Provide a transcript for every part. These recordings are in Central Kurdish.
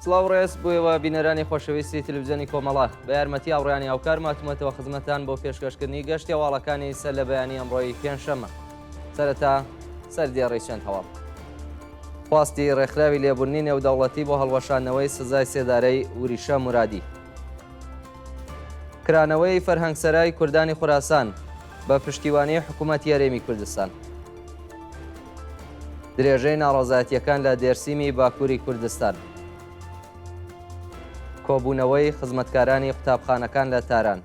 سڵاو ڕێز بوویەوە بینەرانی خۆشەویستی تلویزیۆنی کۆمەڵە بە یارمەتی ئاوڕیانی هاوکار ماتومەتەوە خزمەتان بۆ پێشکەشکردنی گەشتی هەواڵەکانی سەر لە بەیانی ئەمڕۆی پێنجشەممە. سەرەتا سەردیێڕی چەند هەواڵ. خواستی ڕێکخراوی لێبوورنی نێودەوڵەتی بۆ هەڵوەشانەوەی سزای سێدارەی وریشە مورادی. کرانەوەی فەرهەنگسەرای کوردانی خوراسان بە پشتیوانی حکوومەتی هەرێمی کوردستان. درێژەی ناڕەزایەتیەکان لە دێرسیمی باکووری کوردستان. کۆبوونەوەی خزمەتکارانی قوتابخانەکان لە تاران.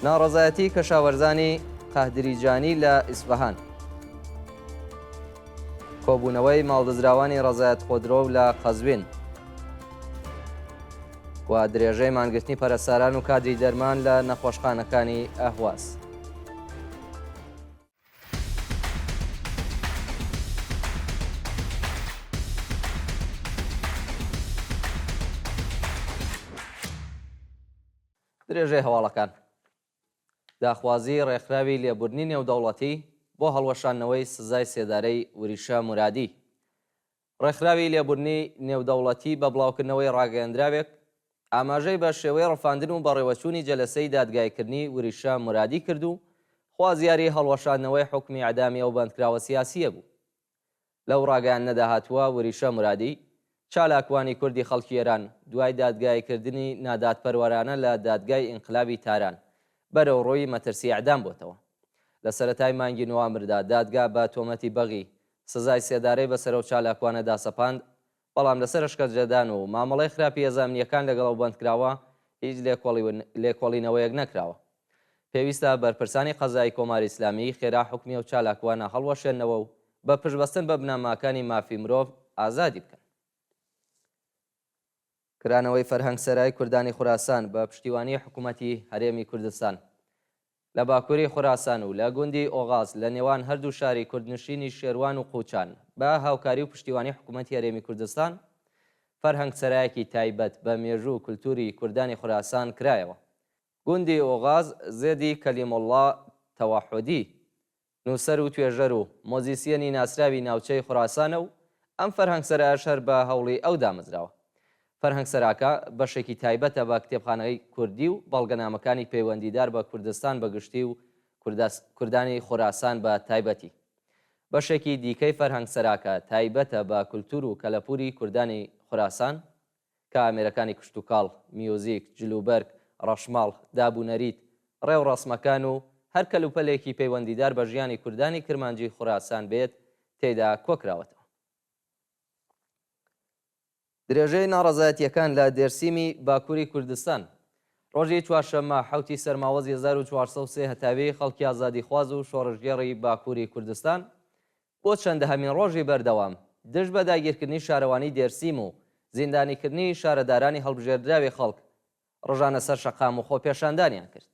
ناڕەزایەتی کەشاوەرزانی قەهدریجانی لە ئیسفەهان. کۆبوونەوەی ماڵدەزراوانی ڕەزایەت خۆدرۆ لە قەزوین. و درێژەی مانگرتنی پەرەسەران و کادری دەرمان لە نەخۆشخانەکانی ئەهواز. درێژەی هەواڵەکان. داخوازی ڕێکخراوی لێبوورنی نێودەوڵەتی بۆ هەڵوەشانەوەی سزای سێدارەی وریشە مورادی. ڕێکخراوی لێبوورنی نێودەوڵەتی بە بڵاوکردنەوەی ڕاگەیەندراوێک ئاماژەی بە شێوەی ڕەفاندن و بەڕێوەچوونی جەلسەی دادگایکردنی وریشە مورادی کرد و خوازیاری هەڵوەشاندنەوەی حکمی ئەعدامی ئەو بەندکراوە سیاسیە بوو. لەو ڕاگەیان نەداهاتووە وریشە مورادی چالاکوانی کوردی خەڵکی ئێران دوای دادگایکردنی نادادپەروەرانە لە دادگای ئینقلابی تاران بەرەو ڕۆی مەترسی ئەعدام بۆتەوە. لە سەرەتای مانگی نوامبردا دادگا بە تۆمەتی بەغی سزای سێدارەی بەسەر و چالاکوانەدا سەپاند، بەڵام لەسەر شکەرجەدان و مامەڵەی خراپی هێزانامنیەکان لەگەڵ ئەو بەندکراوە هیچ لێکۆڵینەوەیەک نەکراوە. پێویستە بەرپرسانی قەزای کۆماری ئیسلامی خێرا حکمی و چالاکوانە هەڵوەشێنەوە و بە پشتبەستن بە بنەماکانی مافی مرۆڤ ئازادی بکەن. کرانەوەی فەرهەنگسەرای کوردانی خوراسان بە پشتیوانی حکوومەتی هەرێمی کوردستان لە باکووری خوراسان و لە گوندی ئۆغاز لە نێوان هەردوو شاری کوردنشینی شێروان و قوچان بە هاوکاری و پشتیوانی حکوومەتی هەرێمی کوردستان فەرهەنگسەرایەکی تایبەت بە مێژوو و کولتوری کوردانی خوراسان کرایەوە. گوندی ئۆغاز زێدی کەلیموڵڵا تەواحودی نووسەر و توێژەر و مۆزیسیەنی ناسراوی ناوچەی خوراسانە و ئەم فەرهەنگسەرایە شەر بە هەوڵی ئەو دامەزراوە. فەرهەنگسەراکە بەشێکی تایبەتە بە کتێبخانەی کوردی و بەڵگەنامەکانی پەیوەندیدار بە کوردستان بەگشتی و کوردانی خوراسان بە تایبەتی. بەشێکی دیکەی فەرهەنگسەراکە تایبەتە بە کولتور و کەلەپوری کوردانی خوراسان کە ئامێرەکانی کشتتوکاڵ، میۆزیک، جلوبەرگ، ڕەشماڵ، دابوونەریت، ڕێو ڕەسمەکان و هەر کەلوپەلێکی پەیوەندیدار بە ژیانی کوردانی کرمانجی خوراسان بێت تێیدا کۆکراوەتەوە. درێژەی ناڕەزایەتیەکان لە دێرسیمی باکووری کوردستان. ڕۆژی چوارشەممە حوتی سەرماوەزی 1403 هەتاوی خەڵکی ئازادیخواز و شۆڕژگێڕی باکووری کوردستان بۆ چەندەهەمین ڕۆژی بەردەوام دژ بە داگیرکردنی شارەوانی دێرسیم و زیندانیکردنی شارەدارانی هەڵبژێردراوی خەڵک ڕژانە سەر شەقام و خۆپێشاندانیان کرد.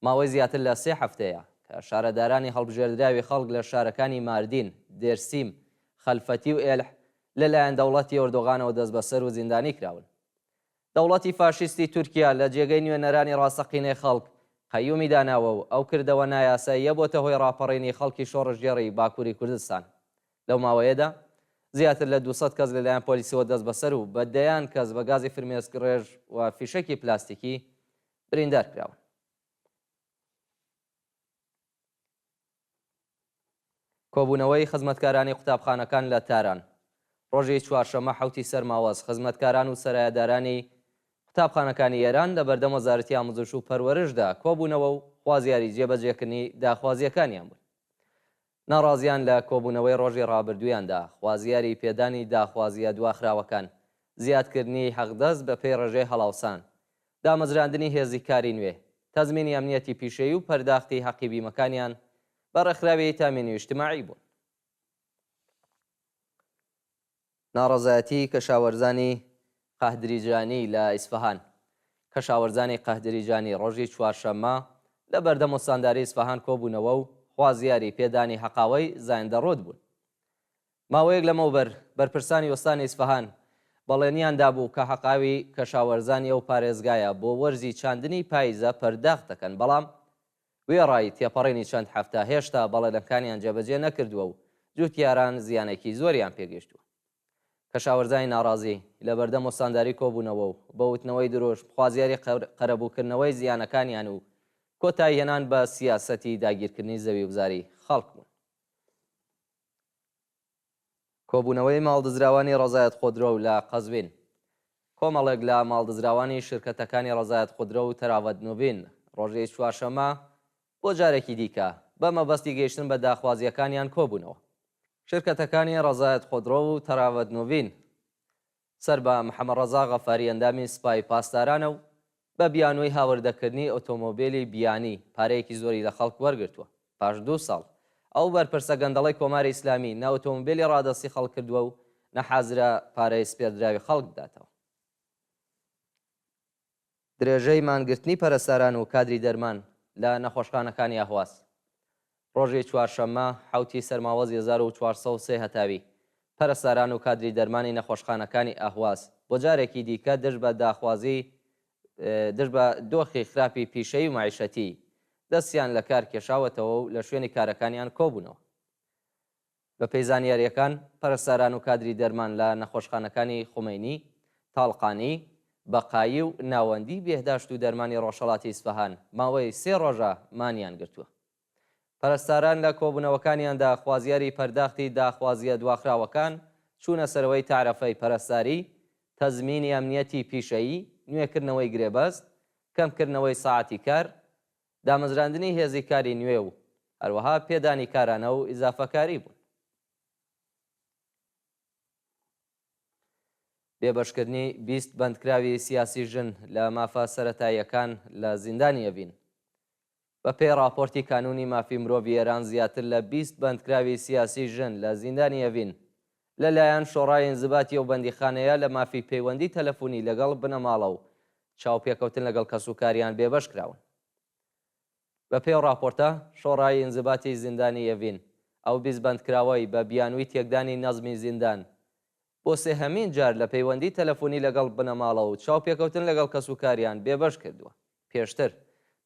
ماوەی زیاتر لە 3 هەفتەیە کە شارەدارانی هەڵبژێردراوی خەڵک لە شارەکانی ماردین، دێرسیم، خەلفەتی و ئێلح لەلایەن دەوڵەتی ئۆردۆغانەوە دەست بەسەر و زیندانی کراون. دەوڵەتی فاشیستی تورکیا لە جێگەی نوێنەرانی ڕاستەقینەی خەڵک قەیومی داناوە و ئەو کردەوە نایاساییە بۆتە هۆی ڕاپەڕینی خەڵکی شۆڕژگێڕی باکووری کوردستان. لەو ماوەیەدا زیاتر لە 200 کەس لەلایەن پۆلیسەوە دەست بەسەر و بە دەیان کەس بە گازی فرمێسک ڕێژ و فیشەکی پلاستیکی بریندار کراون. کۆبوونەوەی خزمەتکارانی قوتابخانەکان لە تاران. ڕۆژی چوارشەممە حوتی سەرماوەز خزمەتکاران و سەرایەدارانی قوتابخانەکانی ئێران لە بەردەم وەزارەتی ئاموزش و پەروەرشدا کۆبوونەوە و خوازیاری جێبەجێکردنی داخوازیەکانیان بوون. ناڕازیان لە کۆبوونەوەی ڕۆژی ڕابردوویاندا خوازیاری پێدانی داخوازیە دواخراوەکان، زیادکردنی حەقدەست بە پێی ڕێژەی هەڵاوسان، دامەزراندنی هێزی کاری نوێ، تەزمینی ئەمنیەتی پیشەیی و پەرداختی حەقی بیمەکانیان بە ڕێکخراوی تامینی اجتماعی بوون. ناڕەزایەتی کەشاوەرزانی قەهدریجانی لە ئیسفەهان. کەشاوەرزانی قەهدریجانی ڕۆژی چوارشەممە لە بەردەم وەستانداری ئیسفەهان کۆبوونەوە و خوازیاری پێدانی حەقاوەی زایندەڕۆت بوون. ماوەیەک لەمەوبەر بەرپرسانی وەستانی ئیسفەهان بەڵێنیان دابوو کە حەقاوی کەشاوەرزانی ئەو پارێزگایە بۆ وەرزی چاندنی پاییزە پەرداخ دەکەن، بەڵام وێڕای تێپەڕێنی چەند هەفتە هێشتا بەڵێنەکانیان جێبەجێ نەکردووە و جوتیاران زیانێکی زۆریان پێگەشتووە. کەشاوەرزانی ناڕازی لە بەردەم وەستانداری کۆبوونەوە و بەوتنەوەی درۆژ خوازیاری قەرەبووکردنەوەی زیانەکانیان و کۆتایی هێنان بە سیاسەتی داگیرکردنی زەویوزاری خەڵک بوون. کۆبوونەوەی ماڵدزراوانی ڕەزایەت خودرۆ و لە قەزوین. کۆمەڵێک لە ماڵدزراوانی شرکەتەکانی ڕەزایەت خودرۆ و تەراوەت نوڤین ڕۆژەی چوارشەممە بۆ جارێکی دیکە بە مەبەستی گەیشتن بە داخوازیەکانیان کۆبوونەوە. شرکەتەکانی ڕەزایەت خودرۆ و تەراوەت نوڤین سەر بە محەممەد ڕەزا غەفاری ئەندامی سوپای پاسدارانە و بە بیانووی هاوردەکردنی ئۆتۆمۆبیلی بیانی پارەیەکی زۆری لە خەڵک وەرگرتووە. پاش 2 ساڵ ئەو بەرپرسە گەندەڵی کۆماری ئیسلامی نە ئۆتۆمۆبیلی ڕادەسی خەڵک کردووە و نەحازرە پارەی سپێردراوی خەڵک بداتەوە. درێژەی مانگرتنی پەرستاران و کادری دەرمان لە نەخۆشخانەکانی ئاهواز. ڕۆژی چوارشەممە حوتی سەرماوەزی 1403 هەتاوی پەرستاران و کادری دەرمانی نەخۆشخانەکانی ئاهواز بۆ جارێکی دیکە دژ بە داخوازی دژ بە دۆخی خراپی پیشەی و معیشەتی دەستیان لە کار کێشاوەتەوە و لە شوێنی کارەکانیان کۆبوونەوە. بە پێی زانیاریەکان پەرستاران و کادری دەرمان لە نەخۆشخانەکانی خومینی، تاڵقانی، بەقایی و ناوەندی بێهداشت و دەرمانی ڕۆژهەڵاتی ئیسفەهان ماوەی 3 ڕۆژە مانیان گرتووە. پەرستاران لە کۆبوونەوەکانیاندا خوازیاری پەرداختی داخوازیە دواخراوەکان چوونە سەرەوەی تعرەفەی پەرستاری، تەزمینی ئەمنیەتی پیشەیی، نوێکردنەوەی گرێبەست، کەمکردنەوەی ساعەتی کار، دامەزراندنی هێزی کاری نوێ و هەروەها پێدانی کارانە و ئیزافەکاری بوون. بێبەشکردنی 20 بەندکراوی سیاسی ژن لە مافە سەرەتاییەکان لە زیندانی ئەڤین. بە پێی راپۆرتی کانونی مافی مرۆڤی ئێران زیاتر لە 20 بەندکراوی سیاسی ژن لە زیندانی ئەڤین لەلایەن شۆڕای ئینزباتی ئەو بەندیخانەیە لە مافی پەیوەندی تەلەفۆنی لەگەڵ بنەماڵە و چاوپێکەوتن لەگەڵ کەسوکاریان بێبەش کراون. بە پێی راپۆرتە شۆڕای ئینزباتی زیندانی ئەڤین ئەو 20 بەندکراوەی بە بیانووی تێکدانی نەزمی زیندان بۆ سێهەمین جار لە پەیوەندی تەلەفۆنی لەگەڵ بنەماڵە و چاوپێکەوتن لەگەڵ کەسوکاریان بێبەش کردووە. پێشتر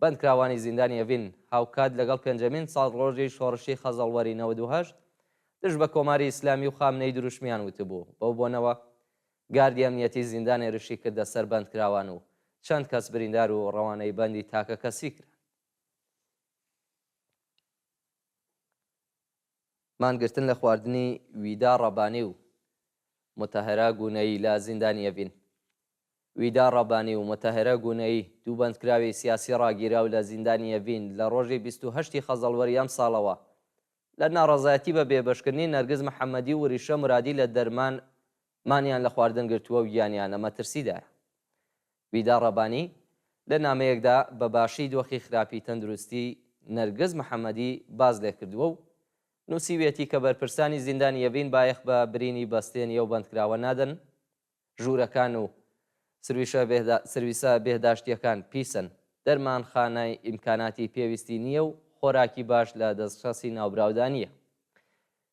بەندکراوانی زیندانی ئەڤین هاوکات لەگەڵ 5مین ساڵ ڕۆژی شۆڕشی خەزەڵوەری 98 دژ بە کۆماری ئیسلامی و خامنەی دروشمیان وتبوو. بەو بۆنەوە گاردی ئەمنیەتی زیندانی ڕشی کردە سەر بەندکراوان و چەند کەس بریندار و ڕەوانەی بەندی تاکە کەسی کرد. مانگرتن لە خواردنی ویدا ڕەبانی و متەهەرە گونەیی لە زیندانی ئەڤین. ویدا ڕەبانی و متەهەرە گونەیی دوو بەندکراوی سیاسی ڕاگیرا و لە زیندانی ئەڤین لە ڕۆژی 28 خەزەڵوەری ئەم ساڵەوە لە ناڕەزایەتی بە بێبەشکردنی نەرگز محەممەدی و ریشە مرادی لە دەرمان مانیان لە خواردن گرتووە و گیانیان لە مەترسیدایە. ویدا ڕەبانی لە نامەیەکدا بە باشی دۆخی خراپی تەندروستی نەرگز محەممەدی باز لێ کردووە و نووسیوێتی کە بەرپرسانی زیندانی ئەڤین بایەخ بە برینی بەستێنی ئەو بەندکراوە نادەن، ژوورەکان و سرویسە بێهداشتیەکان پیسن، دەرمانخانای ئیمکاناتی پێویستی نییە و خۆراکی باش لە دەستخەسی ناوبراودانیە.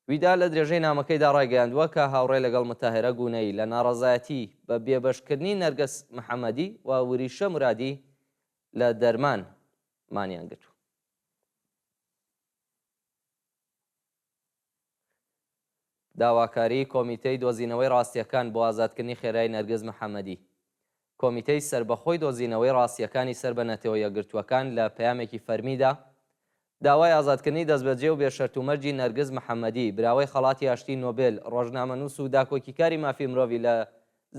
ویدا لە درێژەی نامەکەیدا ڕایگەیاندووە کە هاوڕێ لەگەڵ متەهەرە گونەی لە ناڕەزایەتی بە بێبەشکردنی نەرگس محەممەدی و وریشە مرادی لە دەرمان مانیان گرتووە. داواکاری کۆمیتەی دۆزینەوەی ڕاستیەکان بۆ ئازادکردنی خێرایی نەرگز محەممەدی. کۆمیتەی سربەخۆی دۆزینەوەی ڕاستیەکانی سەر بە نەتەوەیە گرتووەکان لە پەیامێکی فەرمیدا داوای ئازادکردنی دەستبەجێ و بێشەرتومەرجی نەرگز محەممەدی براوەی خەڵاتی ئاشتی نۆبێل ڕۆژنامەنووس و داکۆکیکاری مافی مرۆڤی لە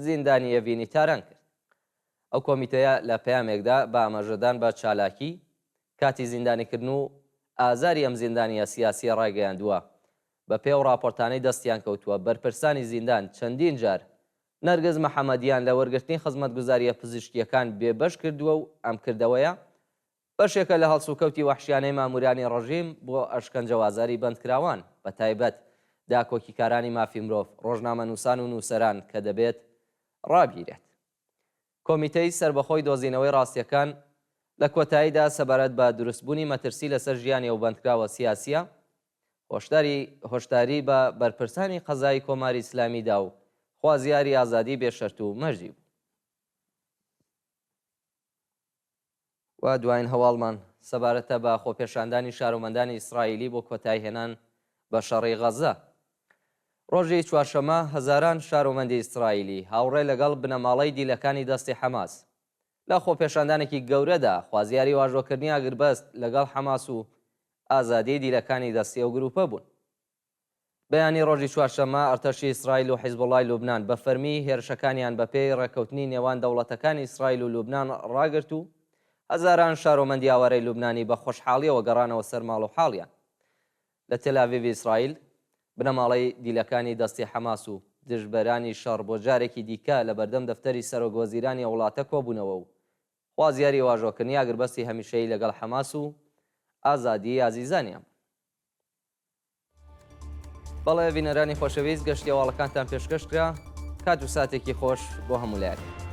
زیندانی ئەڤینی تاران کرد. ئەو کۆمیتەیە لە پەیامێکدا بە ئاماژەدان بە چالاکی کاتی زیندانیکردن و ئازاری ئەم زیندانیە سیاسی ڕایگەیاندووە. بە پێ و راپۆرتانەی دەستیان کەوتووە بەرپرسانی زیندان چەندین جار نەرگز محەممەدیان لە وەرگرتنی خزمەتگوزاریە پزیشکیەکان بێبەش کردووە و ئەم کردەوەیە بەشێکە لە هەڵسوکەوتی وەحشیانەی مامورانی ڕەژیم بۆ ئەشکەنجەوازاری بەندکراوان بە تایبەت داکۆکیکارانی مافی مرۆڤ، ڕۆژنامەنووسان و نووسەران کە دەبێت ڕابگیرێت. کۆمیتەی سربەخۆی دۆزینەوەی ڕاستیەکان لە کۆتاییدا سەبارەت بە دروستبوونی مەترسی لەسەر ژیانی ئەو بەندکراوە سیاسیە هۆشداری بە بەرپرسانی قەزای کۆماری ئیسلامیدا و خوازیاری ئازادی بێشەرت و مەرجی بوو. و دوایین هەواڵمان سەبارەتە بە خۆپێشاندانی شارۆمەندانی ئیسرائیلی بۆ کۆتایی هێنان بە شەڕی غەزە. ڕۆژی چوارشەمە هەزاران شارۆمەندی ئیسرائیلی هاوڕێ لەگەڵ بنەماڵەی دیلەکانی دەستی حەماس لە خۆپێشاندانێکی گەورەدا خوازیاری واژۆکردنی ئاگربەست لەگەڵ حەماس و ئازادی دیلەکانی دەستی ئەو گروپە بوون. بەیانی ڕۆژی چوارشەمە ئەرتەشی ئیسرائیل و حیزبوڵای لوبنان بە فەرمی هێرشەکانیان بەپێی ڕێکەوتنی نێوان دەوڵەتەکانی ئیسرائیل و لوبنان ڕاگرت و هەزاران شارۆمەندی ئاوارەی لوبنانی بە خۆشحاڵیەوە گەڕانەوە سەر ماڵ و حاڵیان. لە تێلاڤیڤی ئیسرائیل بنەماڵەی دیلەکانی دەستی حەماس و دژبەرانی شەڕ بۆ جارێکی دیکە لە بەردەم دەفتەری سەرۆکوەزیرانی وڵاتە کۆبوونەوە و خوازیاری واژۆکردنی ئاگربەستی هەمیشەیی لەگەڵ حەماس و ئازادی ئازیزانیان. بەڵێ بینەرانی خۆشەویست گەشتی هەواڵەکانتان پێشکەشکرا، کات و ساتێکی خۆش بۆ هەموو لایەک.